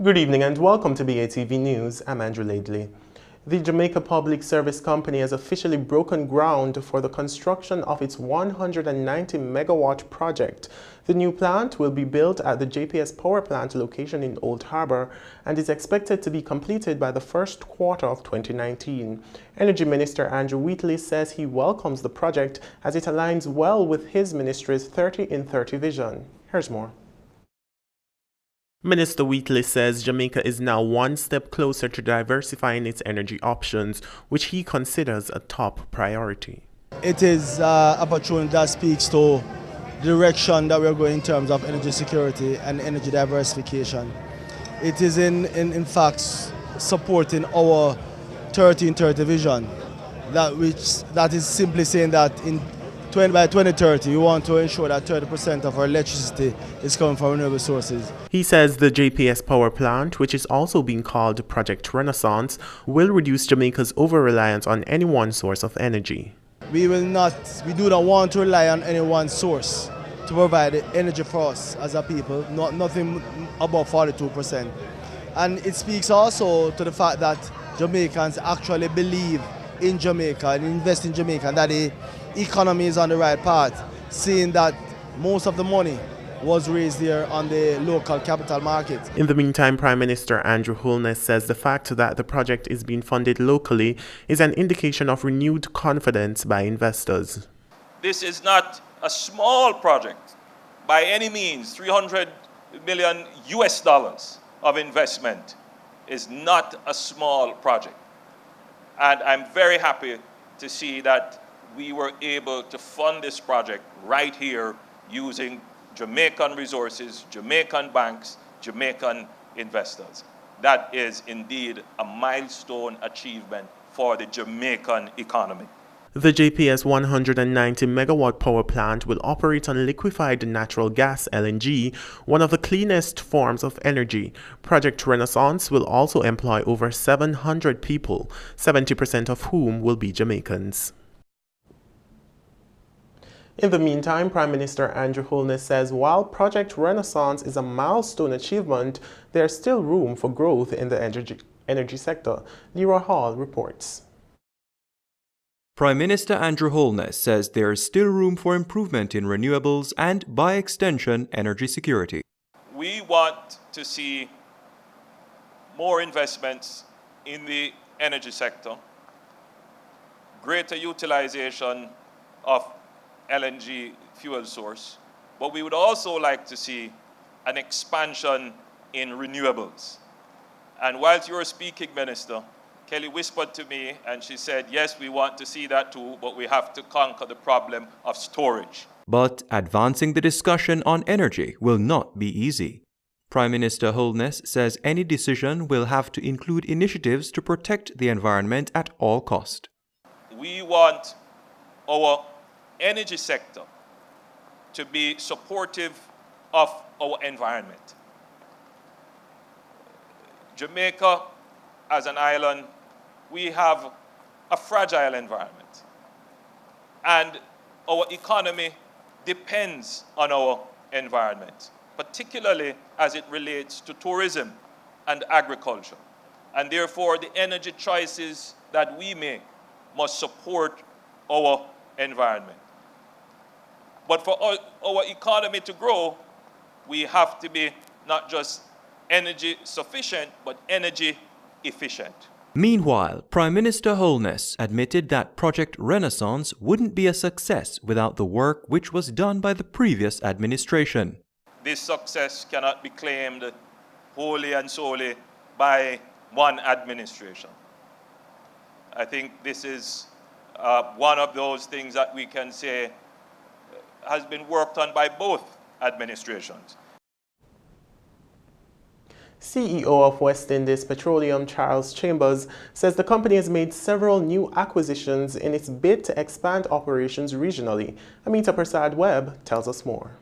Good evening and welcome to BATV News. I'm Andrew Laidley. The Jamaica Public Service Company has officially broken ground for the construction of its 190 megawatt project. The new plant will be built at the JPS Power Plant location in Old Harbour and is expected to be completed by the first quarter of 2019. Energy Minister Andrew Wheatley says he welcomes the project as it aligns well with his ministry's 30 in 30 vision. Here's more. Minister Wheatley says Jamaica is now one step closer to diversifying its energy options, which he considers a top priority. It is an opportunity that speaks to the direction that we're going in terms of energy security and energy diversification. It is in fact supporting our 30 in 30 vision, that is simply saying that by 2030, we want to ensure that 30% of our electricity is coming from renewable sources. He says the JPS Power Plant, which is also being called Project Renaissance, will reduce Jamaica's over-reliance on any one source of energy. We do not want to rely on any one source to provide energy for us as a people, nothing above 42%. And it speaks also to the fact that Jamaicans actually believe in Jamaica and invest in Jamaica, and that the economy is on the right path, seeing that most of the money was raised here on the local capital market. In the meantime, Prime Minister Andrew Holness says the fact that the project is being funded locally is an indication of renewed confidence by investors. This is not a small project by any means. 300 million US dollars of investment is not a small project. And I'm very happy to see that we were able to fund this project right here using Jamaican resources, Jamaican banks, Jamaican investors. That is indeed a milestone achievement for the Jamaican economy. The JPS 190 megawatt power plant will operate on liquefied natural gas (LNG), one of the cleanest forms of energy. Project Renaissance will also employ over 700 people, 70% of whom will be Jamaicans. In the meantime, Prime Minister Andrew Holness says while Project Renaissance is a milestone achievement, there's still room for growth in the energy sector. Leroy Hall reports. Prime Minister Andrew Holness says there is still room for improvement in renewables and, by extension, energy security. We want to see more investments in the energy sector, greater utilization of LNG fuel source, but we would also like to see an expansion in renewables. And whilst you were speaking, Minister, Kelly whispered to me and she said, yes, we want to see that too, but we have to conquer the problem of storage. But advancing the discussion on energy will not be easy. Prime Minister Holness says any decision will have to include initiatives to protect the environment at all cost. We want our energy sector to be supportive of our environment. Jamaica, as an island, we have a fragile environment. And our economy depends on our environment, particularly as it relates to tourism and agriculture. And therefore, the energy choices that we make must support our environment. But for our economy to grow, we have to be not just energy sufficient, but energy efficient. Meanwhile, Prime Minister Holness admitted that Project Renaissance wouldn't be a success without the work which was done by the previous administration. This success cannot be claimed wholly and solely by one administration. I think this is one of those things that we can say has been worked on by both administrations. CEO of West Indies Petroleum, Charles Chambers, says the company has made several new acquisitions in its bid to expand operations regionally. Amita Prasad Webb tells us more.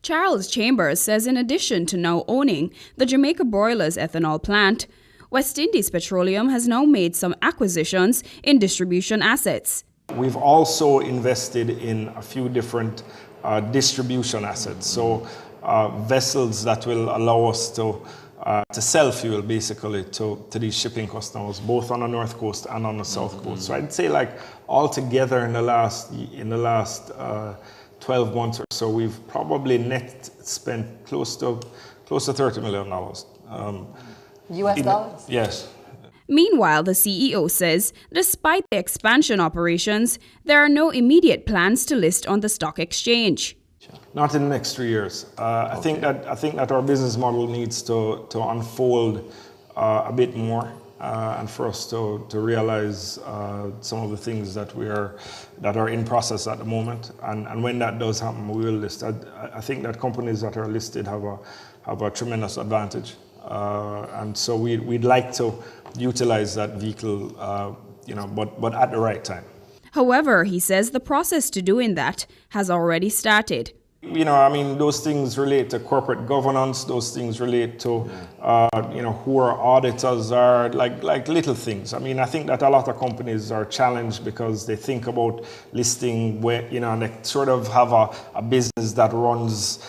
Charles Chambers says in addition to now owning the Jamaica Broilers ethanol plant, West Indies Petroleum has now made some acquisitions in distribution assets. We've also invested in a few different distribution assets. So vessels that will allow us to sell fuel basically to these shipping customers, both on the north coast and on the south coast. So I'd say like altogether in the last 12 months or so, we've probably net spent close to $30 million. US dollars? Yes. Meanwhile, the CEO says, despite the expansion operations, there are no immediate plans to list on the stock exchange. Not in the next 3 years. I think that our business model needs to unfold a bit more, and for us to realize some of the things that are in process at the moment. And when that does happen, we will list. I think that companies that are listed have a tremendous advantage, and so we'd like to utilize that vehicle, but at the right time. However, he says the process to doing that has already started. Those things relate to corporate governance. Those things relate to, who our auditors are, like little things. I think that a lot of companies are challenged because they think about listing where, and they sort of have a business that runs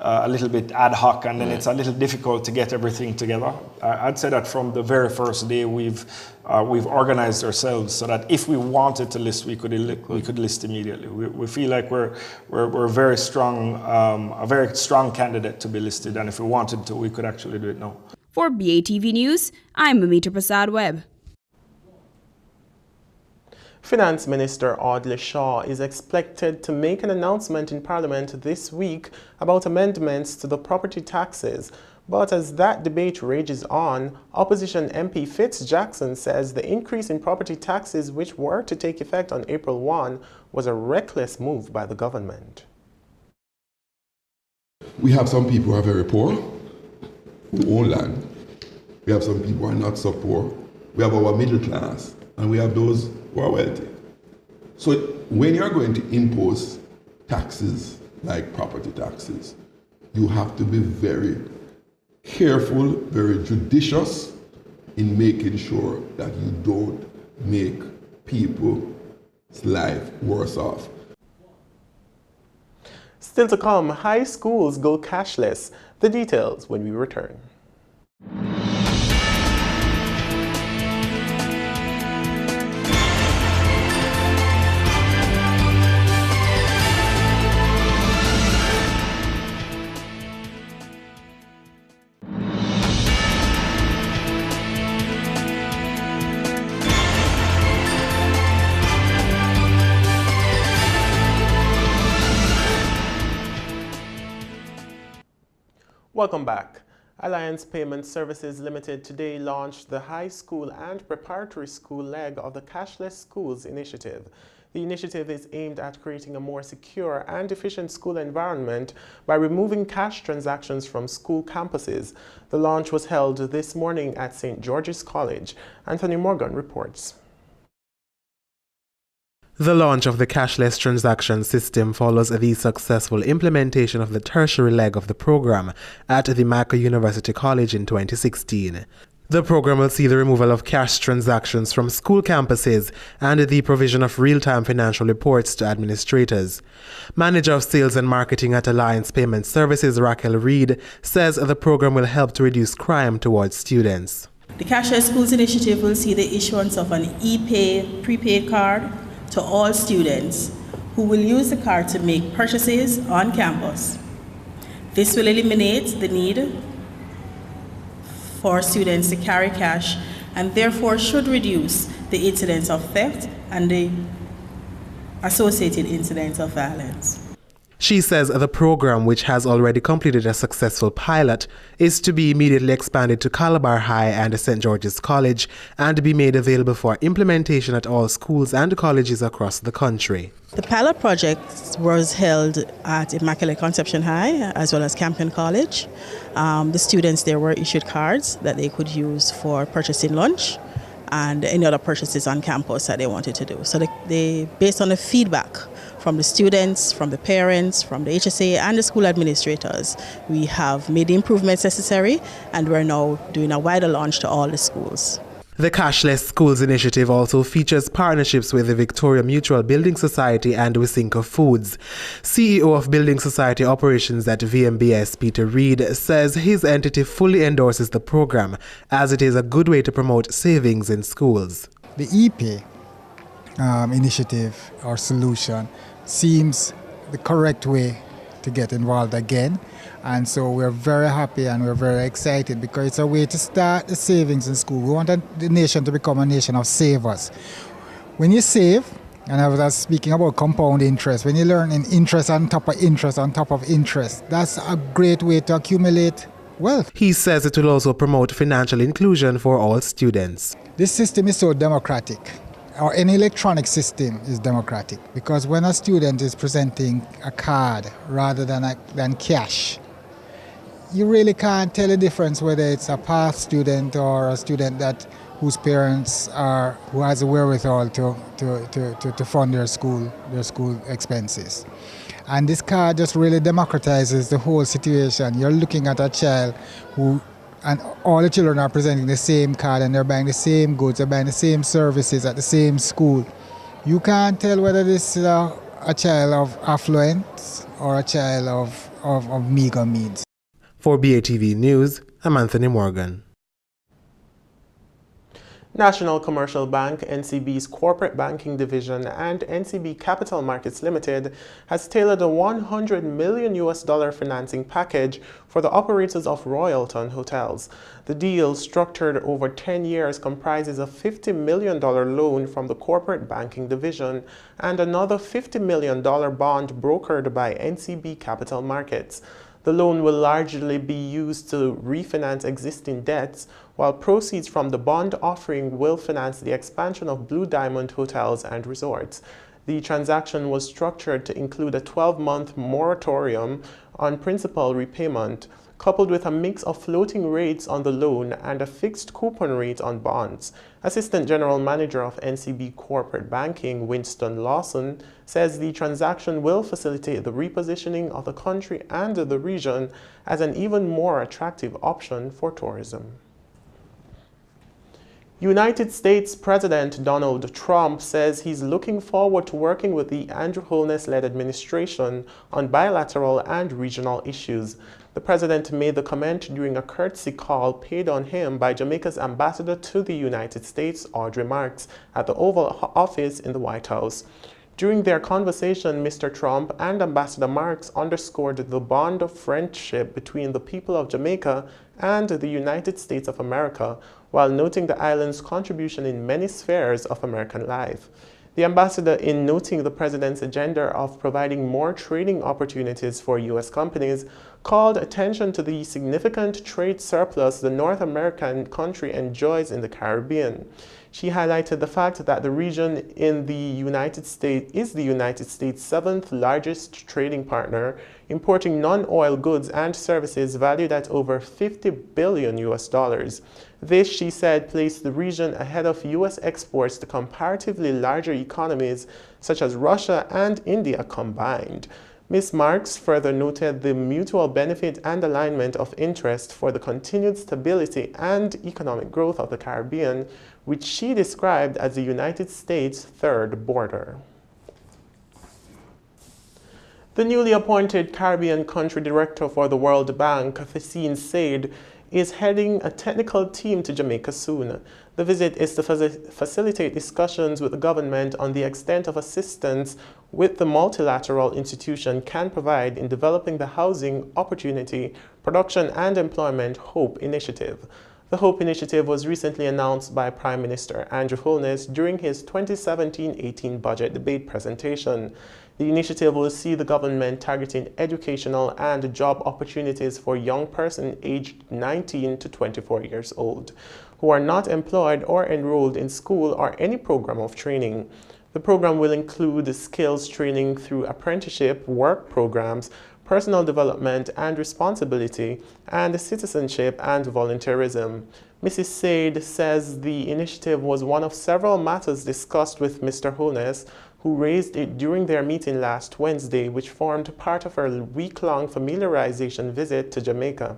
a little bit ad hoc, and then it's a little difficult to get everything together. I'd say that from the very first day we've organized ourselves so that if we wanted to list, we could list immediately. We feel like we're a very strong candidate to be listed, and if we wanted to, we could actually do it now. For BATV News, I'm Amita Prasad Webb. Finance Minister Audley Shaw is expected to make an announcement in Parliament this week about amendments to the property taxes. But as that debate rages on, opposition MP Fitz Jackson says the increase in property taxes, which were to take effect on April 1, was a reckless move by the government. We have some people who are very poor who own land. We have some people who are not so poor. We have our middle class, and we have those who are wealthy. So when you're going to impose taxes like property taxes, you have to be very careful, very judicious in making sure that you don't make people's life worse off. Still to come, high schools go cashless. The details when we return. Welcome back. Alliance Payment Services Limited today launched the high school and preparatory school leg of the Cashless Schools initiative. The initiative is aimed at creating a more secure and efficient school environment by removing cash transactions from school campuses. The launch was held this morning at St. George's College. Anthony Morgan reports. The launch of the cashless transaction system follows the successful implementation of the tertiary leg of the program at the Maca University College in 2016. The program will see the removal of cash transactions from school campuses and the provision of real-time financial reports to administrators. Manager of Sales and Marketing at Alliance Payment Services, Raquel Reed, says the program will help to reduce crime towards students. The Cashless Schools initiative will see the issuance of an e-pay prepaid card to all students who will use the card to make purchases on campus. This will eliminate the need for students to carry cash and therefore should reduce the incidence of theft and the associated incidents of violence. She says the program, which has already completed a successful pilot, is to be immediately expanded to Calabar High and St. George's College and be made available for implementation at all schools and colleges across the country. The pilot project was held at Immaculate Conception High as well as Campion College. The students there were issued cards that they could use for purchasing lunch and any other purchases on campus that they wanted to do. So they based on the feedback from the students, from the parents, from the HSA and the school administrators, we have made the improvements necessary and we're now doing a wider launch to all the schools. The Cashless Schools initiative also features partnerships with the Victoria Mutual Building Society and Wysinco Foods. CEO of Building Society Operations at VMBS, Peter Reid, says his entity fully endorses the program as it is a good way to promote savings in schools. The ePay initiative or solution seems the correct way to get involved again. And so we're very happy and we're very excited because it's a way to start the savings in school. We want the nation to become a nation of savers. When you save, and I was speaking about compound interest, when you learn in interest on top of interest on top of interest, that's a great way to accumulate wealth. He says it will also promote financial inclusion for all students. This system is so democratic. Or any electronic system is democratic because when a student is presenting a card rather than cash, you really can't tell the difference whether it's a past student or a student whose parents who has the wherewithal to fund their school expenses. And this card just really democratizes the whole situation. You're looking at a child and all the children are presenting the same card and they're buying the same goods, they're buying the same services at the same school. You can't tell whether this is a child of affluence or a child of meager means. For BATV News, I'm Anthony Morgan. National Commercial Bank, NCB's corporate banking division, and NCB Capital Markets Limited has tailored a $100 million financing package for the operators of Royalton Hotels. The deal, structured over 10 years, comprises a $50 million loan from the corporate banking division and another $50 million bond brokered by NCB Capital Markets. The loan will largely be used to refinance existing debts, while proceeds from the bond offering will finance the expansion of Blue Diamond Hotels and Resorts. The transaction was structured to include a 12-month moratorium on principal repayment, coupled with a mix of floating rates on the loan and a fixed coupon rate on bonds. Assistant General Manager of NCB Corporate Banking, Winston Lawson, says the transaction will facilitate the repositioning of the country and the region as an even more attractive option for tourism. United States President Donald Trump says he's looking forward to working with the Andrew Holness-led administration on bilateral and regional issues. The president made the comment during a courtesy call paid on him by Jamaica's ambassador to the United States, Audrey Marks, at the Oval Office in the White House. During their conversation, Mr. Trump and Ambassador Marks underscored the bond of friendship between the people of Jamaica and the United States of America, while noting the island's contribution in many spheres of American life. The ambassador, in noting the president's agenda of providing more trading opportunities for U.S. companies, called attention to the significant trade surplus the North American country enjoys in the Caribbean. She highlighted the fact that the region in the United States is the United States' 7th largest trading partner, importing non-oil goods and services valued at over $50 billion US. This, she said, placed the region ahead of U.S. exports to comparatively larger economies such as Russia and India combined. Ms. Marks further noted the mutual benefit and alignment of interest for the continued stability and economic growth of the Caribbean, which she described as the United States' third border. The newly appointed Caribbean Country Director for the World Bank, Facine Said, is heading a technical team to Jamaica soon. The visit is to facilitate discussions with the government on the extent of assistance which the multilateral institution can provide in developing the Housing, Opportunity, Production and Employment HOPE initiative. The HOPE initiative was recently announced by Prime Minister Andrew Holness during his 2017-18 budget debate presentation. The initiative will see the government targeting educational and job opportunities for young persons aged 19 to 24 years old who are not employed or enrolled in school or any program of training. The program will include skills training through apprenticeship, work programs, personal development and responsibility, and citizenship and volunteerism. Mrs. Said says the initiative was one of several matters discussed with Mr. Holness, who raised it during their meeting last Wednesday, which formed part of her week-long familiarization visit to Jamaica.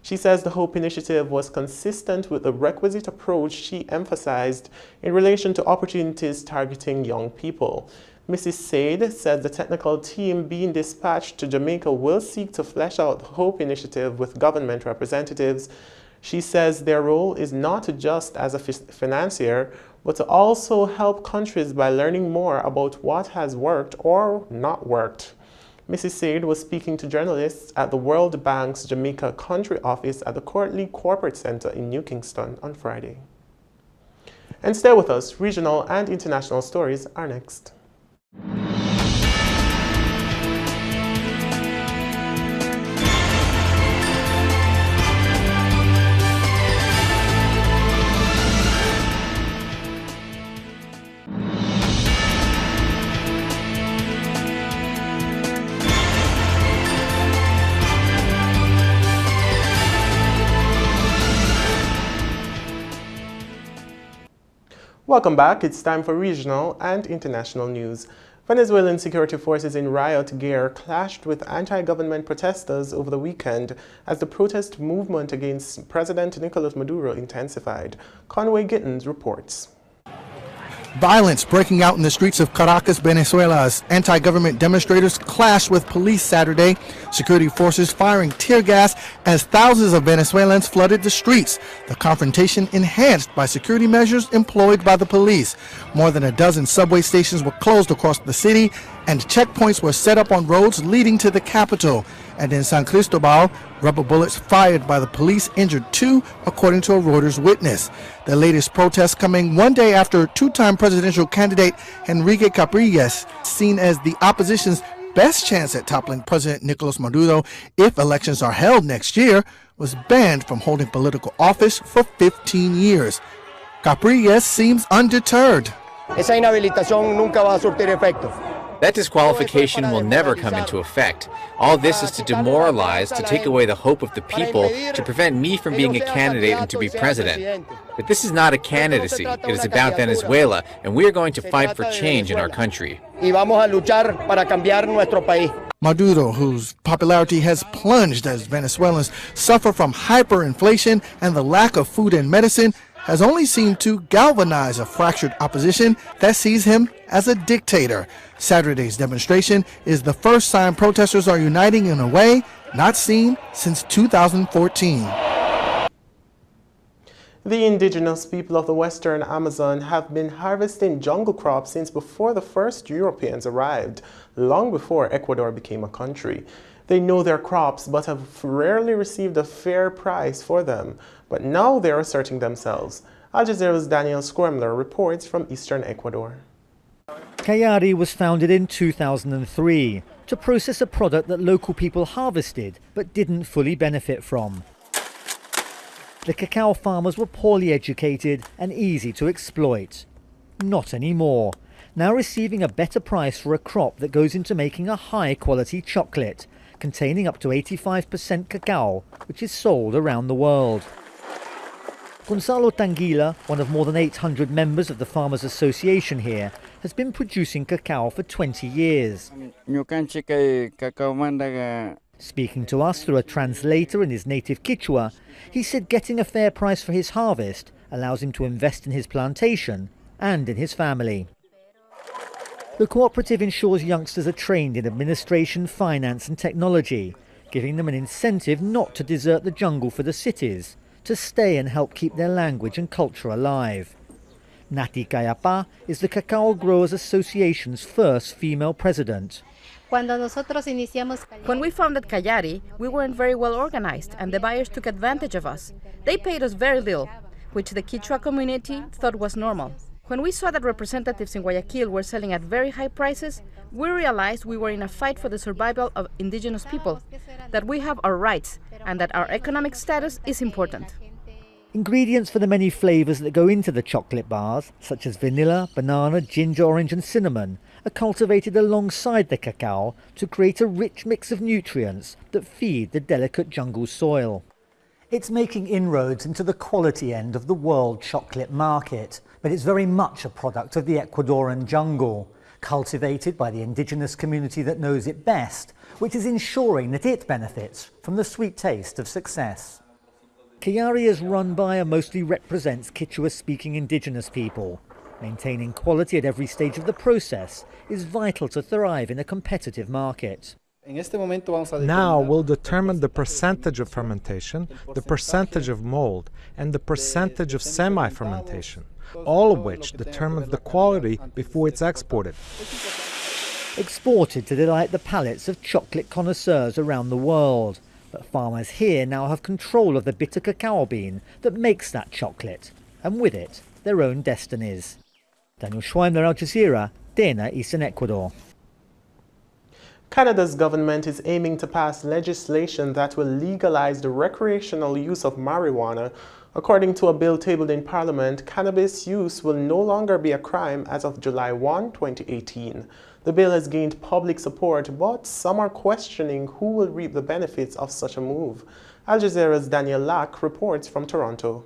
She says the Hope Initiative was consistent with the requisite approach she emphasized in relation to opportunities targeting young people. Mrs. Said said the technical team being dispatched to Jamaica will seek to flesh out the Hope Initiative with government representatives. She says their role is not just as a financier, but to also help countries by learning more about what has worked or not worked. Mrs. Said was speaking to journalists at the World Bank's Jamaica Country Office at the Courtly Corporate Center in New Kingston on Friday. And stay with us, regional and international stories are next. Welcome back. It's time for regional and international news. Venezuelan security forces in riot gear clashed with anti-government protesters over the weekend as the protest movement against President Nicolas Maduro intensified. Conway Gittins reports. Violence breaking out in the streets of Caracas, Venezuela as anti-government demonstrators clashed with police Saturday. Security forces firing tear gas as thousands of Venezuelans flooded the streets. The confrontation enhanced by security measures employed by the police. More than a dozen subway stations were closed across the city and checkpoints were set up on roads leading to the capital. And in San Cristobal, rubber bullets fired by the police injured 2, according to a Reuters witness. The latest protest coming one day after two-time presidential candidate Enrique Capriles, seen as the opposition's best chance at toppling President Nicolas Maduro if elections are held next year, was banned from holding political office for 15 years. Capriles seems undeterred. Esa inhabilitación nunca va a surtir efecto. That disqualification will never come into effect. All this is to demoralize, to take away the hope of the people, to prevent me from being a candidate and to be president. But this is not a candidacy. It is about Venezuela, and we are going to fight for change in our country. Maduro, whose popularity has plunged as Venezuelans suffer from hyperinflation and the lack of food and medicine, has only seemed to galvanize a fractured opposition that sees him as a dictator. Saturday's demonstration is the first sign protesters are uniting in a way not seen since 2014. The indigenous people of the Western Amazon have been harvesting jungle crops since before the first Europeans arrived, long before Ecuador became a country. They know their crops but have rarely received a fair price for them. But now they're asserting themselves. Al Jazeera's Daniel Squemler reports from eastern Ecuador. Cayari was founded in 2003 to process a product that local people harvested but didn't fully benefit from. The cacao farmers were poorly educated and easy to exploit. Not anymore. Now receiving a better price for a crop that goes into making a high-quality chocolate, containing up to 85% cacao, which is sold around the world. Gonzalo Tanguila, one of more than 800 members of the Farmers Association here, has been producing cacao for 20 years. Speaking to us through a translator in his native Quechua, he said getting a fair price for his harvest allows him to invest in his plantation and in his family. The cooperative ensures youngsters are trained in administration, finance and technology, giving them an incentive not to desert the jungle for the cities, to stay and help keep their language and culture alive. Nati Cayapa is the Cacao Growers Association's first female president. When we founded Cayari, we weren't very well organized and the buyers took advantage of us. They paid us very little, which the Quechua community thought was normal. When we saw that representatives in Guayaquil were selling at very high prices, we realized we were in a fight for the survival of indigenous people, that we have our rights and that our economic status is important. Ingredients for the many flavors that go into the chocolate bars, such as vanilla, banana, ginger, orange and cinnamon, are cultivated alongside the cacao to create a rich mix of nutrients that feed the delicate jungle soil. It's making inroads into the quality end of the world chocolate market, but it's very much a product of the Ecuadorian jungle, cultivated by the indigenous community that knows it best, which is ensuring that it benefits from the sweet taste of success. Kayari is run by and mostly represents Quechua-speaking indigenous people. Maintaining quality at every stage of the process is vital to thrive in a competitive market. Now we'll determine the percentage of fermentation, the percentage of mold, and the percentage of semi-fermentation, all of which determines the quality before it's exported. Exported to delight the palates of chocolate connoisseurs around the world. But farmers here now have control of the bitter cacao bean that makes that chocolate, and with it, their own destinies. Daniel Schweimler, Al Jazeera, Tena, Eastern Ecuador. Canada's government is aiming to pass legislation that will legalize the recreational use of marijuana. According to a bill tabled in Parliament, cannabis use will no longer be a crime as of July 1, 2018. The bill has gained public support, but some are questioning who will reap the benefits of such a move. Al Jazeera's Daniel Lack reports from Toronto.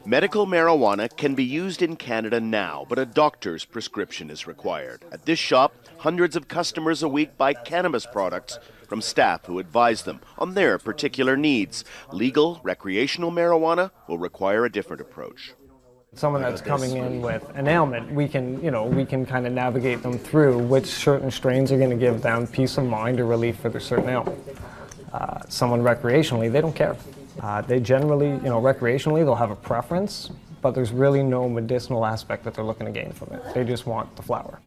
Medical marijuana can be used in Canada now, but a doctor's prescription is required. At this shop, hundreds of customers a week buy cannabis products from staff who advise them on their particular needs. Legal, recreational marijuana will require a different approach. Someone that's coming in with an ailment, we can kind of navigate them through which certain strains are going to give them peace of mind or relief for their certain ailment. Someone recreationally, they don't care. They generally, recreationally, they'll have a preference, but there's really no medicinal aspect that they're looking to gain from it. They just want the flower.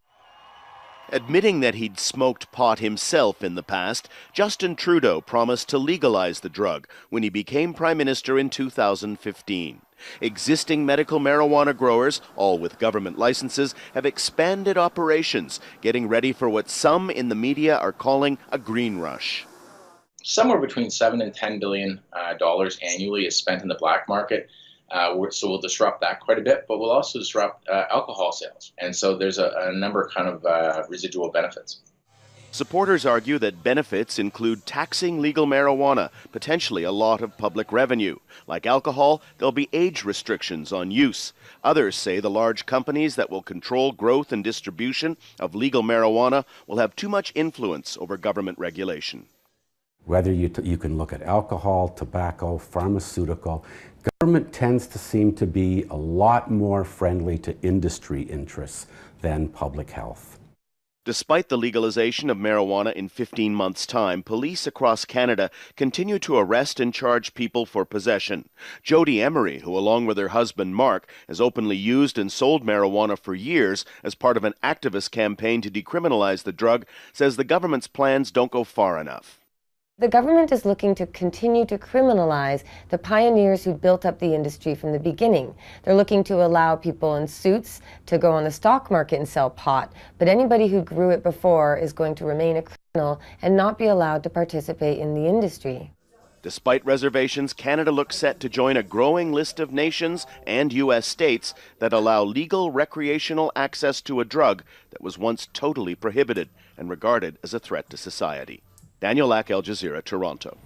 Admitting that he'd smoked pot himself in the past, Justin Trudeau promised to legalize the drug when he became Prime Minister in 2015. Existing medical marijuana growers, all with government licenses, have expanded operations, getting ready for what some in the media are calling a green rush. Somewhere between $7 and $10 billion annually is spent in the black market. So we'll disrupt that quite a bit, but we'll also disrupt alcohol sales. And so there's a number of kind of residual benefits. Supporters argue that benefits include taxing legal marijuana, potentially a lot of public revenue. Like alcohol, there'll be age restrictions on use. Others say the large companies that will control growth and distribution of legal marijuana will have too much influence over government regulation. Whether you can look at alcohol, tobacco, pharmaceutical, government tends to seem to be a lot more friendly to industry interests than public health. Despite the legalization of marijuana in 15 months' time, police across Canada continue to arrest and charge people for possession. Jody Emery, who along with her husband Mark has openly used and sold marijuana for years as part of an activist campaign to decriminalize the drug, says the government's plans don't go far enough. The government is looking to continue to criminalize the pioneers who built up the industry from the beginning. They're looking to allow people in suits to go on the stock market and sell pot, but anybody who grew it before is going to remain a criminal and not be allowed to participate in the industry. Despite reservations, Canada looks set to join a growing list of nations and U.S. states that allow legal recreational access to a drug that was once totally prohibited and regarded as a threat to society. Daniel Lack, Al Jazeera, Toronto.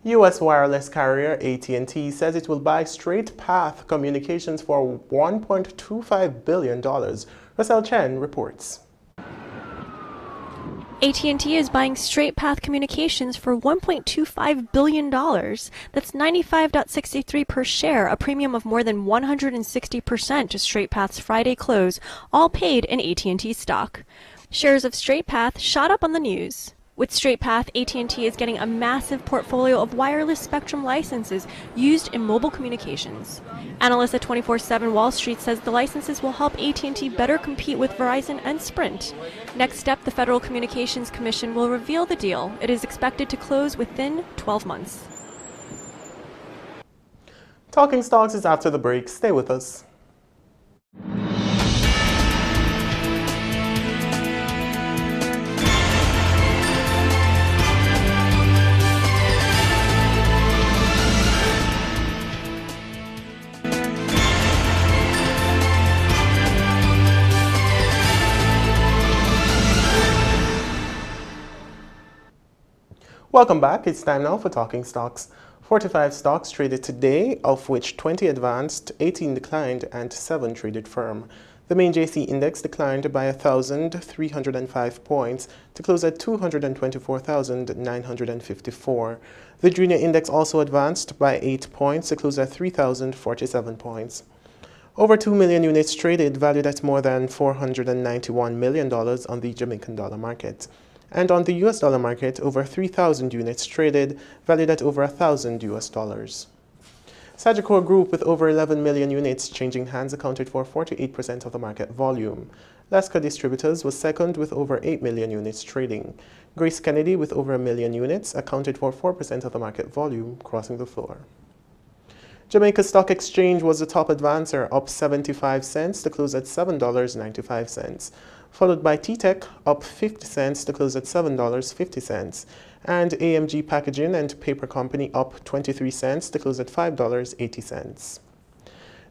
U.S. wireless carrier AT&T says it will buy Straight Path Communications for $1.25 billion. Russell Chen reports. AT&T is buying Straight Path Communications for $1.25 billion. That's $95.63 per share, a premium of more than 160% to Straight Path's Friday close, all paid in AT&T stock. Shares of Straight Path shot up on the news. With Straight Path, AT&T is getting a massive portfolio of wireless spectrum licenses used in mobile communications. Analysts at 24/7 Wall Street says the licenses will help AT&T better compete with Verizon and Sprint. Next step, the Federal Communications Commission will reveal the deal. It is expected to close within 12 months. Talking Stocks is after the break. Stay with us. Welcome back. It's time now for Talking Stocks. 45 stocks traded today, of which 20 advanced, 18 declined, and 7 traded firm. The main JC index declined by 1,305 points to close at 224,954. The junior index also advanced by 8 points to close at 3,047 points. Over 2 million units traded, valued at more than $491 million on the Jamaican dollar market. And on the US dollar market, over 3,000 units traded, valued at over $1,000 US. Sagicor Group, with over 11 million units changing hands, accounted for 48% of the market volume. Lasco Distributors was second with over 8 million units trading. Grace Kennedy, with over 1 million units, accounted for 4% of the market volume, crossing the floor. Jamaica Stock Exchange was the top advancer, up 75 cents to close at $7.95, followed by T-Tech, up 50 cents to close at $7.50, and AMG Packaging and Paper Company, up 23 cents to close at $5.80.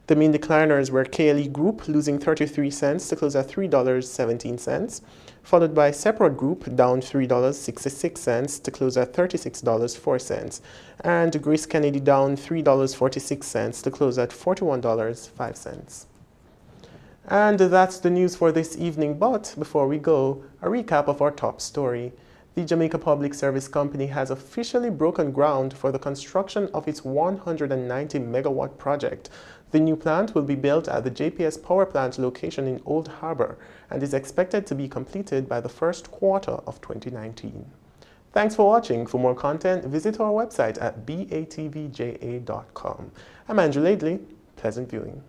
The main decliners were KLE Group, losing 33 cents to close at $3.17, followed by Separate Group, down $3.66 to close at $36.04, and Grace Kennedy down $3.46 to close at $41.05. And that's the news for this evening, but before we go, a recap of our top story. The Jamaica Public Service Company has officially broken ground for the construction of its 190 megawatt project. The new plant will be built at the JPS Power Plant location in Old Harbor and is expected to be completed by the first quarter of 2019. Thanks for watching. For more content, visit our website at batvja.com. I'm Andrew Laidley. Pleasant viewing.